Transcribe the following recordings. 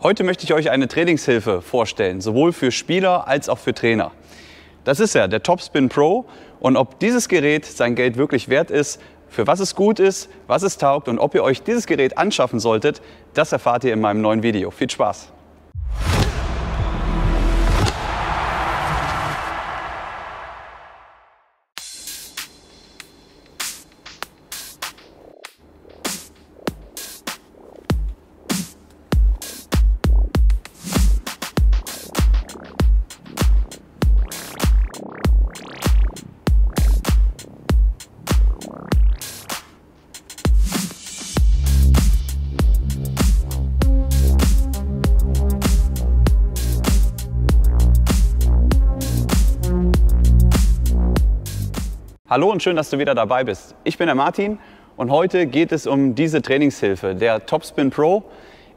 Heute möchte ich euch eine Trainingshilfe vorstellen, sowohl für Spieler als auch für Trainer. Das ist ja der Topspin Pro, und ob dieses Gerät sein Geld wirklich wert ist, für was es gut ist, was es taugt und ob ihr euch dieses Gerät anschaffen solltet, das erfahrt ihr in meinem neuen Video. Viel Spaß! Hallo und schön, dass du wieder dabei bist. Ich bin der Martin und heute geht es um diese Trainingshilfe, der Topspin Pro.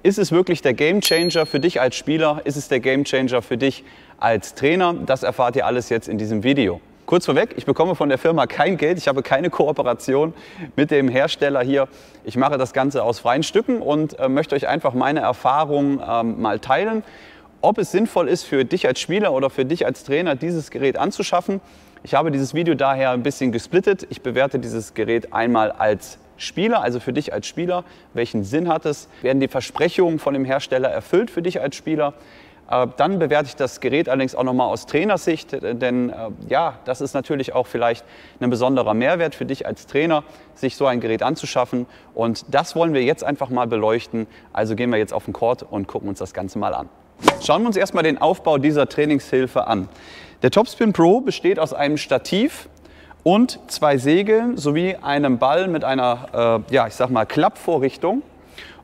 Ist es wirklich der Gamechanger für dich als Spieler? Ist es der Gamechanger für dich als Trainer? Das erfahrt ihr alles jetzt in diesem Video. Kurz vorweg, ich bekomme von der Firma kein Geld, ich habe keine Kooperation mit dem Hersteller hier. Ich mache das Ganze aus freien Stücken und möchte euch einfach meine Erfahrungen mal teilen, ob es sinnvoll ist für dich als Spieler oder für dich als Trainer, dieses Gerät anzuschaffen. Ich habe dieses Video daher ein bisschen gesplittet. Ich bewerte dieses Gerät einmal als Spieler, also für dich als Spieler. Welchen Sinn hat es? Werden die Versprechungen von dem Hersteller erfüllt für dich als Spieler? Dann bewerte ich das Gerät allerdings auch nochmal aus Trainersicht, denn ja, das ist natürlich auch vielleicht ein besonderer Mehrwert für dich als Trainer, sich so ein Gerät anzuschaffen. Und das wollen wir jetzt einfach mal beleuchten. Also gehen wir jetzt auf den Court und gucken uns das Ganze mal an. Schauen wir uns erstmal den Aufbau dieser Trainingshilfe an. Der Topspin Pro besteht aus einem Stativ und zwei Segeln sowie einem Ball mit einer, ja, ich sag mal, Klappvorrichtung.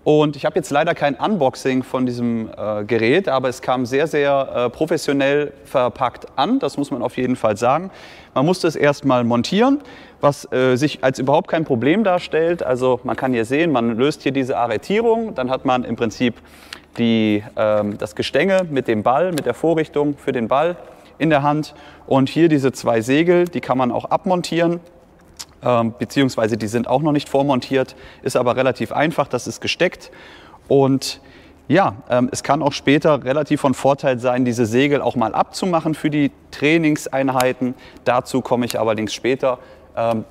Und ich habe jetzt leider kein Unboxing von diesem Gerät, aber es kam sehr, sehr professionell verpackt an. Das muss man auf jeden Fall sagen. Man musste es erstmal montieren, was sich als überhaupt kein Problem darstellt. Also man kann hier sehen, man löst hier diese Arretierung, dann hat man im Prinzip das Gestänge mit dem Ball, mit der Vorrichtung für den Ball in der Hand, und hier diese zwei Segel, die kann man auch abmontieren, beziehungsweise die sind auch noch nicht vormontiert, ist aber relativ einfach, das ist gesteckt. Und ja, es kann auch später relativ von Vorteil sein, diese Segel auch mal abzumachen für die Trainingseinheiten. Dazu komme ich allerdings später,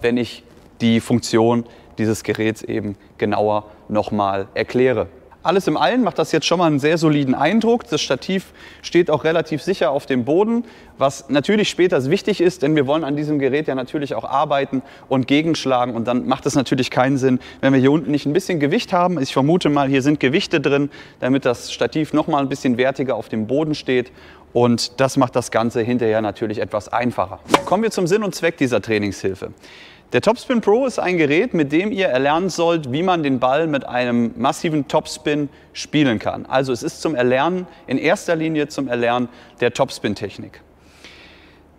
wenn ich die Funktion dieses Geräts eben genauer nochmal erkläre. Alles im Allen macht das jetzt schon mal einen sehr soliden Eindruck. Das Stativ steht auch relativ sicher auf dem Boden, was natürlich später wichtig ist, denn wir wollen an diesem Gerät ja natürlich auch arbeiten und gegenschlagen, und dann macht es natürlich keinen Sinn, wenn wir hier unten nicht ein bisschen Gewicht haben. Ich vermute mal, hier sind Gewichte drin, damit das Stativ noch mal ein bisschen wertiger auf dem Boden steht, und das macht das Ganze hinterher natürlich etwas einfacher. Kommen wir zum Sinn und Zweck dieser Trainingshilfe. Der Topspin Pro ist ein Gerät, mit dem ihr erlernen sollt, wie man den Ball mit einem massiven Topspin spielen kann. Also es ist zum Erlernen, in erster Linie zum Erlernen der Topspin-Technik.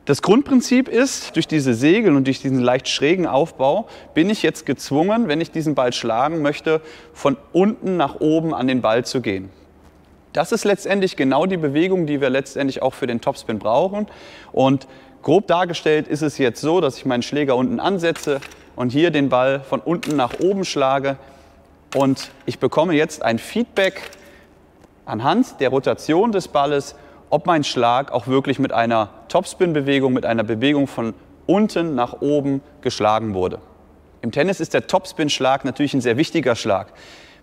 Das Grundprinzip ist, durch diese Segel und durch diesen leicht schrägen Aufbau bin ich jetzt gezwungen, wenn ich diesen Ball schlagen möchte, von unten nach oben an den Ball zu gehen. Das ist letztendlich genau die Bewegung, die wir letztendlich auch für den Topspin brauchen. Und grob dargestellt ist es jetzt so, dass ich meinen Schläger unten ansetze und hier den Ball von unten nach oben schlage, und ich bekomme jetzt ein Feedback anhand der Rotation des Balles, ob mein Schlag auch wirklich mit einer Topspin-Bewegung, mit einer Bewegung von unten nach oben geschlagen wurde. Im Tennis ist der Topspin-Schlag natürlich ein sehr wichtiger Schlag.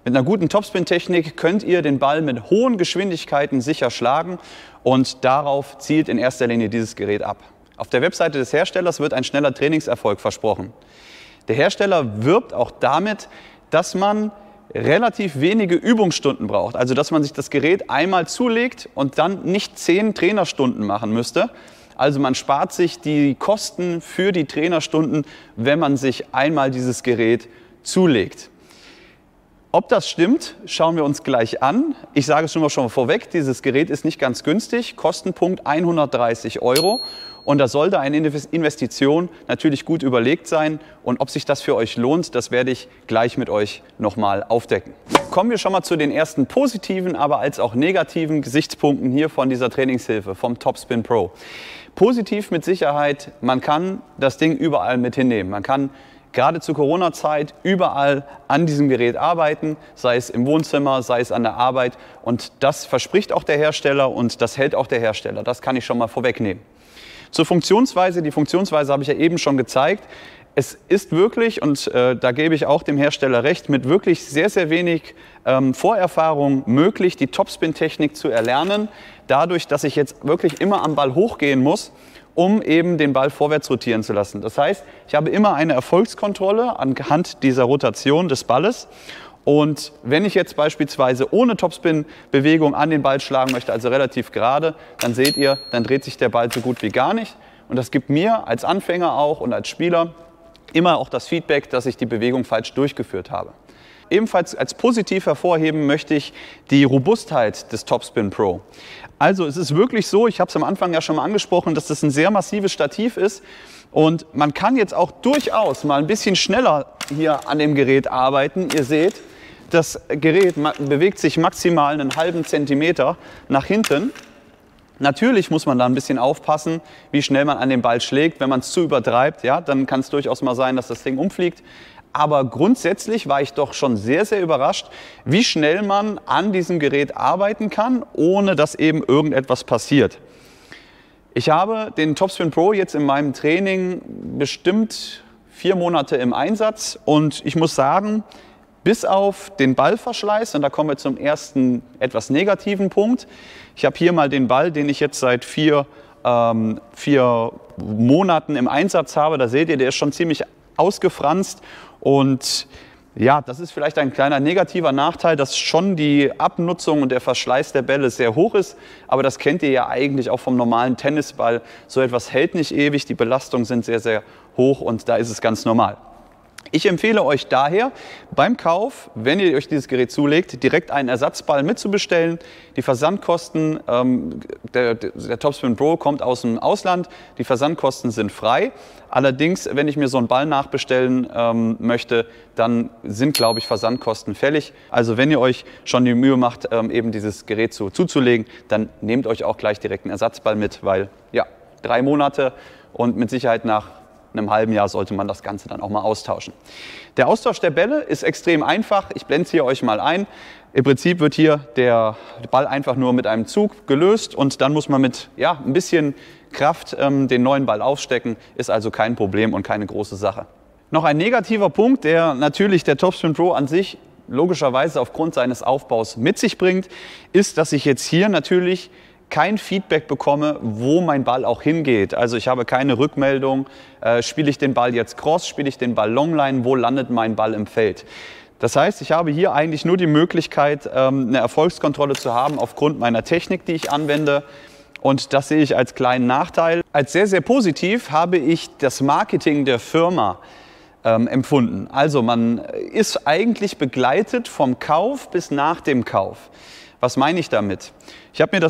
Mit einer guten Topspin-Technik könnt ihr den Ball mit hohen Geschwindigkeiten sicher schlagen, und darauf zielt in erster Linie dieses Gerät ab. Auf der Webseite des Herstellers wird ein schneller Trainingserfolg versprochen. Der Hersteller wirbt auch damit, dass man relativ wenige Übungsstunden braucht. Also dass man sich das Gerät einmal zulegt und dann nicht 10 Trainerstunden machen müsste. Also man spart sich die Kosten für die Trainerstunden, wenn man sich einmal dieses Gerät zulegt. Ob das stimmt, schauen wir uns gleich an. Ich sage es schon mal vorweg, dieses Gerät ist nicht ganz günstig, Kostenpunkt 130 €. Und da sollte eine Investition natürlich gut überlegt sein. Und ob sich das für euch lohnt, das werde ich gleich mit euch nochmal aufdecken. Kommen wir schon mal zu den ersten positiven, aber als auch negativen Gesichtspunkten hier von dieser Trainingshilfe, vom Topspin Pro. Positiv mit Sicherheit, man kann das Ding überall mit hinnehmen. Man kann gerade zur Corona-Zeit überall an diesem Gerät arbeiten, sei es im Wohnzimmer, sei es an der Arbeit. Und das verspricht auch der Hersteller und das hält auch der Hersteller. Das kann ich schon mal vorwegnehmen. Zur Funktionsweise. Die Funktionsweise habe ich ja eben schon gezeigt. Es ist wirklich, und da gebe ich auch dem Hersteller recht, mit wirklich sehr, sehr wenig Vorerfahrung möglich, die Topspin-Technik zu erlernen. Dadurch, dass ich jetzt wirklich immer am Ball hochgehen muss, um eben den Ball vorwärts rotieren zu lassen. Das heißt, ich habe immer eine Erfolgskontrolle anhand dieser Rotation des Balles. Und wenn ich jetzt beispielsweise ohne Topspin-Bewegung an den Ball schlagen möchte, also relativ gerade, dann seht ihr, dann dreht sich der Ball so gut wie gar nicht. Und das gibt mir als Anfänger auch und als Spieler immer auch das Feedback, dass ich die Bewegung falsch durchgeführt habe. Ebenfalls als positiv hervorheben möchte ich die Robustheit des Topspin Pro. Also es ist wirklich so, ich habe es am Anfang ja schon mal angesprochen, dass das ein sehr massives Stativ ist und man kann jetzt auch durchaus mal ein bisschen schneller hier an dem Gerät arbeiten. Ihr seht, das Gerät bewegt sich maximal einen halben Zentimeter nach hinten. Natürlich muss man da ein bisschen aufpassen, wie schnell man an den Ball schlägt. Wenn man es zu übertreibt, ja, dann kann es durchaus mal sein, dass das Ding umfliegt. Aber grundsätzlich war ich doch schon sehr, sehr überrascht, wie schnell man an diesem Gerät arbeiten kann, ohne dass eben irgendetwas passiert. Ich habe den Topspin Pro jetzt in meinem Training bestimmt 4 Monate im Einsatz und ich muss sagen, bis auf den Ballverschleiß, und da kommen wir zum ersten etwas negativen Punkt. Ich habe hier mal den Ball, den ich jetzt seit 4 Monaten im Einsatz habe. Da seht ihr, der ist schon ziemlich ausgefranst. Und ja, das ist vielleicht ein kleiner negativer Nachteil, dass schon die Abnutzung und der Verschleiß der Bälle sehr hoch ist. Aber das kennt ihr ja eigentlich auch vom normalen Tennisball. So etwas hält nicht ewig, die Belastungen sind sehr, sehr hoch und da ist es ganz normal. Ich empfehle euch daher beim Kauf, wenn ihr euch dieses Gerät zulegt, direkt einen Ersatzball mitzubestellen. Die Versandkosten, der Topspin Pro kommt aus dem Ausland, die Versandkosten sind frei. Allerdings, wenn ich mir so einen Ball nachbestellen möchte, dann sind, glaube ich, Versandkosten fällig. Also wenn ihr euch schon die Mühe macht, eben dieses Gerät zuzulegen, dann nehmt euch auch gleich direkt einen Ersatzball mit, weil ja, 3 Monate und mit Sicherheit nach einem halben Jahr sollte man das Ganze dann auch mal austauschen. Der Austausch der Bälle ist extrem einfach. Ich blende es hier euch mal ein. Im Prinzip wird hier der Ball einfach nur mit einem Zug gelöst und dann muss man mit ein bisschen Kraft den neuen Ball aufstecken. Ist also kein Problem und keine große Sache. Noch ein negativer Punkt, der natürlich der Topspin Pro an sich logischerweise aufgrund seines Aufbaus mit sich bringt, ist, dass ich jetzt hier natürlich kein Feedback bekomme, wo mein Ball auch hingeht. Also ich habe keine Rückmeldung, spiele ich den Ball jetzt Cross, spiele ich den Ball Longline, wo landet mein Ball im Feld. Das heißt, ich habe hier eigentlich nur die Möglichkeit, eine Erfolgskontrolle zu haben aufgrund meiner Technik, die ich anwende. Und das sehe ich als kleinen Nachteil. Als sehr, sehr positiv habe ich das Marketing der Firma empfunden. Also man ist eigentlich begleitet vom Kauf bis nach dem Kauf. Was meine ich damit? Ich habe mir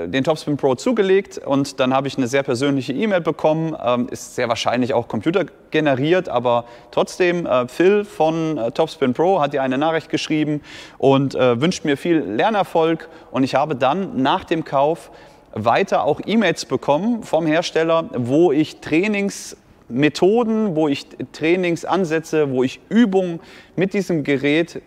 den Topspin Pro zugelegt und dann habe ich eine sehr persönliche E-Mail bekommen. Ist sehr wahrscheinlich auch computergeneriert, aber trotzdem, Phil von Topspin Pro hat dir eine Nachricht geschrieben und wünscht mir viel Lernerfolg. Und ich habe dann nach dem Kauf weiter auch E-Mails bekommen vom Hersteller, wo ich Trainingsmethoden, wo ich Trainingsansätze, wo ich Übungen mit diesem Gerät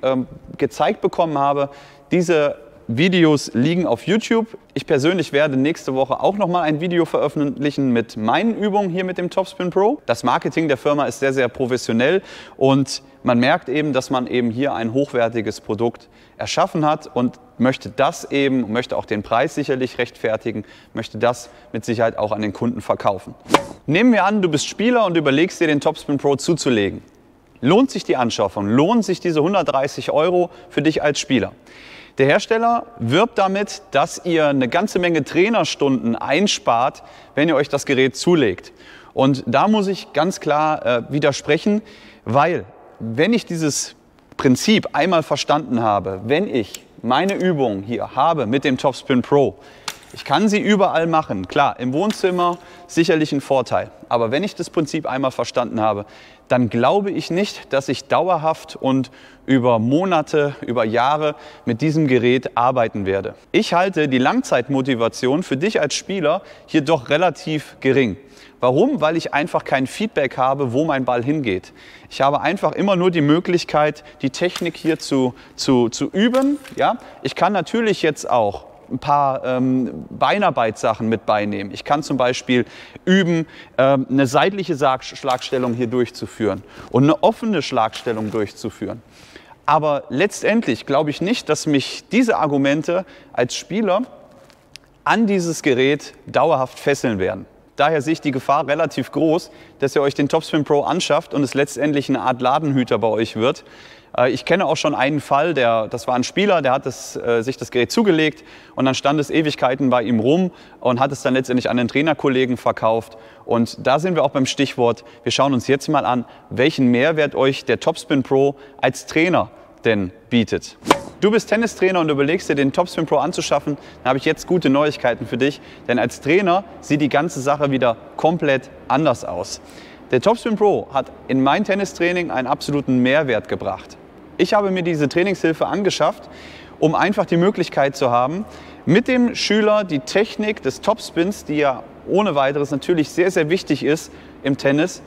gezeigt bekommen habe. Diese Videos liegen auf YouTube. Ich persönlich werde nächste Woche auch noch mal ein Video veröffentlichen mit meinen Übungen hier mit dem Topspin Pro. Das Marketing der Firma ist sehr, sehr professionell und man merkt eben, dass man eben hier ein hochwertiges Produkt erschaffen hat und möchte auch den Preis sicherlich rechtfertigen, möchte das mit Sicherheit auch an den Kunden verkaufen. Nehmen wir an, du bist Spieler und überlegst dir, den Topspin Pro zuzulegen. Lohnt sich die Anschaffung? Lohnt sich diese 130 € für dich als Spieler? Der Hersteller wirbt damit, dass ihr eine ganze Menge Trainerstunden einspart, wenn ihr euch das Gerät zulegt. Und da muss ich ganz klar widersprechen, weil wenn ich dieses Prinzip einmal verstanden habe, wenn ich meine Übung hier habe mit dem Topspin Pro, Ich kann sie überall machen. Klar, im Wohnzimmer sicherlich ein Vorteil. Aber wenn ich das Prinzip einmal verstanden habe, dann glaube ich nicht, dass ich dauerhaft und über Monate, über Jahre mit diesem Gerät arbeiten werde. Ich halte die Langzeitmotivation für dich als Spieler hier doch relativ gering. Warum? Weil ich einfach kein Feedback habe, wo mein Ball hingeht. Ich habe einfach immer nur die Möglichkeit, die Technik hier zu üben. Ja? Ich kann natürlich jetzt auch ein paar Beinarbeitssachen mit beinehmen. Ich kann zum Beispiel üben, eine seitliche Schlagstellung hier durchzuführen und eine offene Schlagstellung durchzuführen. Aber letztendlich glaube ich nicht, dass mich diese Argumente als Spieler an dieses Gerät dauerhaft fesseln werden. Daher sehe ich die Gefahr relativ groß, dass ihr euch den Topspin Pro anschafft und es letztendlich eine Art Ladenhüter bei euch wird. Ich kenne auch schon einen Fall, das war ein Spieler, der hat sich das Gerät zugelegt und dann stand es Ewigkeiten bei ihm rum und hat es dann letztendlich an den Trainerkollegen verkauft. Und da sind wir auch beim Stichwort, wir schauen uns jetzt mal an, welchen Mehrwert euch der Topspin Pro als Trainer denn bietet. Du bist Tennistrainer und überlegst dir, den Topspin Pro anzuschaffen, dann habe ich jetzt gute Neuigkeiten für dich, denn als Trainer sieht die ganze Sache wieder komplett anders aus. Der Topspin Pro hat in mein Tennistraining einen absoluten Mehrwert gebracht. Ich habe mir diese Trainingshilfe angeschafft, um einfach die Möglichkeit zu haben, mit dem Schüler die Technik des Topspins, die ja ohne weiteres natürlich sehr, sehr wichtig ist im Tennis,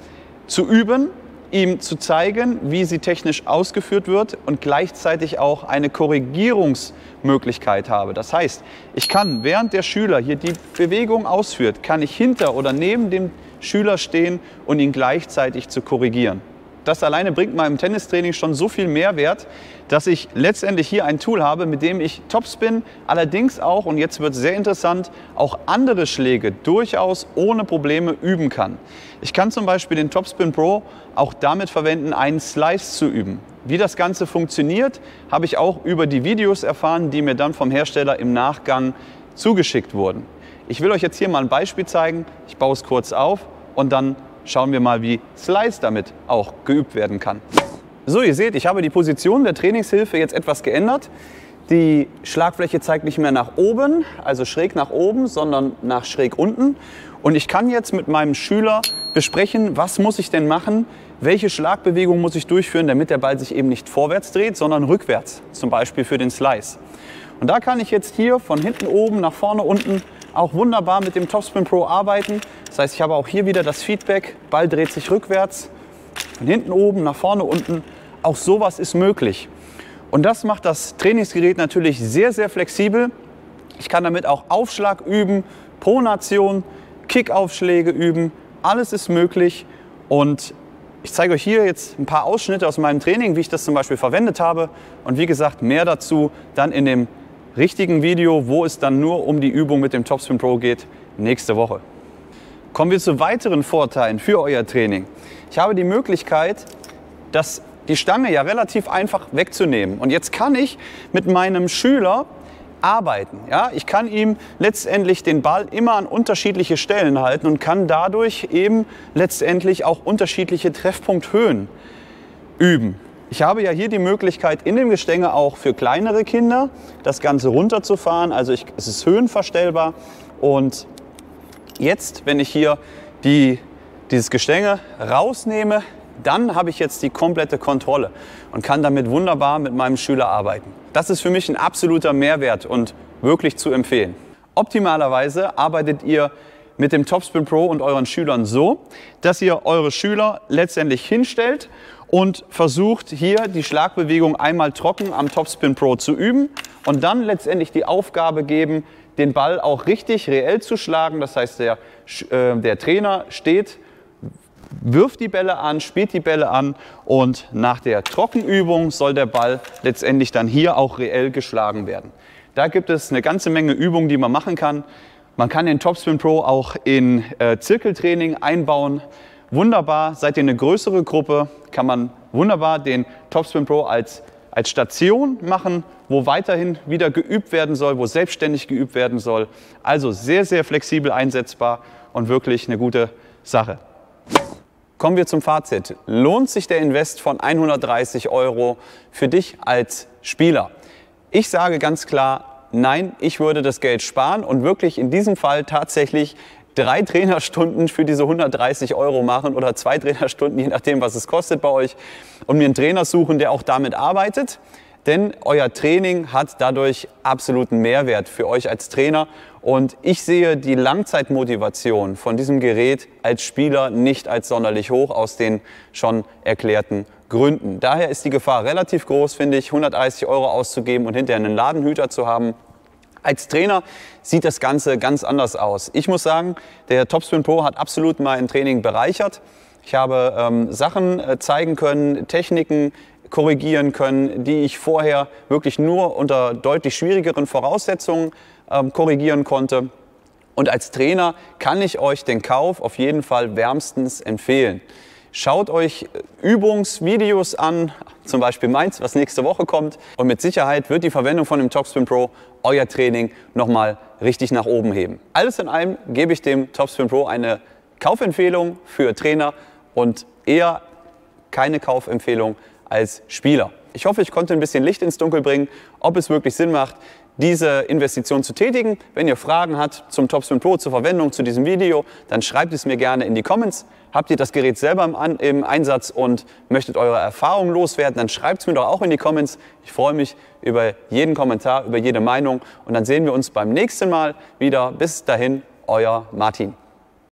zu üben, ihm zu zeigen, wie sie technisch ausgeführt wird und gleichzeitig auch eine Korrigierungsmöglichkeit habe. Das heißt, ich kann, während der Schüler hier die Bewegung ausführt, kann ich hinter oder neben dem Schüler stehen und ihn gleichzeitig zu korrigieren. Das alleine bringt meinem Tennistraining schon so viel Mehrwert, dass ich letztendlich hier ein Tool habe, mit dem ich Topspin allerdings auch, und jetzt wird es sehr interessant, auch andere Schläge durchaus ohne Probleme üben kann. Ich kann zum Beispiel den Topspin Pro auch damit verwenden, einen Slice zu üben. Wie das Ganze funktioniert, habe ich auch über die Videos erfahren, die mir dann vom Hersteller im Nachgang zugeschickt wurden. Ich will euch jetzt hier mal ein Beispiel zeigen. Ich baue es kurz auf und dann schauen wir mal, wie Slice damit auch geübt werden kann. So, ihr seht, ich habe die Position der Trainingshilfe jetzt etwas geändert. Die Schlagfläche zeigt nicht mehr nach oben, also schräg nach oben, sondern nach schräg unten. Und ich kann jetzt mit meinem Schüler besprechen, was muss ich denn machen, welche Schlagbewegung muss ich durchführen, damit der Ball sich eben nicht vorwärts dreht, sondern rückwärts, zum Beispiel für den Slice. Und da kann ich jetzt hier von hinten oben nach vorne unten auch wunderbar mit dem Topspin Pro arbeiten. Das heißt, ich habe auch hier wieder das Feedback, Ball dreht sich rückwärts, von hinten oben nach vorne unten. Auch sowas ist möglich. Und das macht das Trainingsgerät natürlich sehr, sehr flexibel. Ich kann damit auch Aufschlag üben, Pronation, Kickaufschläge üben. Alles ist möglich. Und ich zeige euch hier jetzt ein paar Ausschnitte aus meinem Training, wie ich das zum Beispiel verwendet habe. Und wie gesagt, mehr dazu dann in dem richtigen Video, wo es dann nur um die Übung mit dem Topspin Pro geht, nächste Woche. Kommen wir zu weiteren Vorteilen für euer Training. Ich habe die Möglichkeit, die Stange ja relativ einfach wegzunehmen. Und jetzt kann ich mit meinem Schüler arbeiten. Ja? Ich kann ihm letztendlich den Ball immer an unterschiedliche Stellen halten und kann dadurch eben letztendlich auch unterschiedliche Treffpunkthöhen üben. Ich habe ja hier die Möglichkeit, in dem Gestänge auch für kleinere Kinder das Ganze runterzufahren. Also es ist höhenverstellbar. Und jetzt, wenn ich hier dieses Gestänge rausnehme, dann habe ich jetzt die komplette Kontrolle und kann damit wunderbar mit meinem Schüler arbeiten. Das ist für mich ein absoluter Mehrwert und wirklich zu empfehlen. Optimalerweise arbeitet ihr mit dem Topspin Pro und euren Schülern so, dass ihr eure Schüler letztendlich hinstellt und versucht hier die Schlagbewegung einmal trocken am Topspin Pro zu üben und dann letztendlich die Aufgabe geben, den Ball auch richtig reell zu schlagen. Das heißt, der Trainer steht, wirft die Bälle an, spielt die Bälle an und nach der Trockenübung soll der Ball letztendlich dann hier auch reell geschlagen werden. Da gibt es eine ganze Menge Übungen, die man machen kann. Man kann den Topspin Pro auch in Zirkeltraining einbauen. Wunderbar, seid ihr eine größere Gruppe, kann man wunderbar den Topspin Pro als Station machen, wo weiterhin wieder geübt werden soll, wo selbstständig geübt werden soll. Also sehr, sehr flexibel einsetzbar und wirklich eine gute Sache. Kommen wir zum Fazit. Lohnt sich der Invest von 130 € für dich als Spieler? Ich sage ganz klar, nein, ich würde das Geld sparen und wirklich in diesem Fall tatsächlich 3 Trainerstunden für diese 130 € machen oder 2 Trainerstunden, je nachdem, was es kostet bei euch, und mir einen Trainer suchen, der auch damit arbeitet. Denn euer Training hat dadurch absoluten Mehrwert für euch als Trainer. Und ich sehe die Langzeitmotivation von diesem Gerät als Spieler nicht als sonderlich hoch aus den schon erklärten Gründen. Daher ist die Gefahr relativ groß, finde ich, 130 € auszugeben und hinterher einen Ladenhüter zu haben. Als Trainer sieht das Ganze ganz anders aus. Ich muss sagen, der Topspin Pro hat absolut mein Training bereichert. Ich habe Sachen zeigen können, Techniken korrigieren können, die ich vorher wirklich nur unter deutlich schwierigeren Voraussetzungen korrigieren konnte. Und als Trainer kann ich euch den Kauf auf jeden Fall wärmstens empfehlen. Schaut euch Übungsvideos an, zum Beispiel meins, was nächste Woche kommt. Und mit Sicherheit wird die Verwendung von dem Topspin Pro euer Training nochmal richtig nach oben heben. Alles in allem gebe ich dem Topspin Pro eine Kaufempfehlung für Trainer und eher keine Kaufempfehlung als Spieler. Ich hoffe, ich konnte ein bisschen Licht ins Dunkel bringen, ob es wirklich Sinn macht, diese Investition zu tätigen. Wenn ihr Fragen habt zum Topspin Pro, zur Verwendung, zu diesem Video, dann schreibt es mir gerne in die Comments. Habt ihr das Gerät selber im Einsatz und möchtet eure Erfahrungen loswerden, dann schreibt es mir doch auch in die Comments. Ich freue mich über jeden Kommentar, über jede Meinung und dann sehen wir uns beim nächsten Mal wieder. Bis dahin, euer Martin.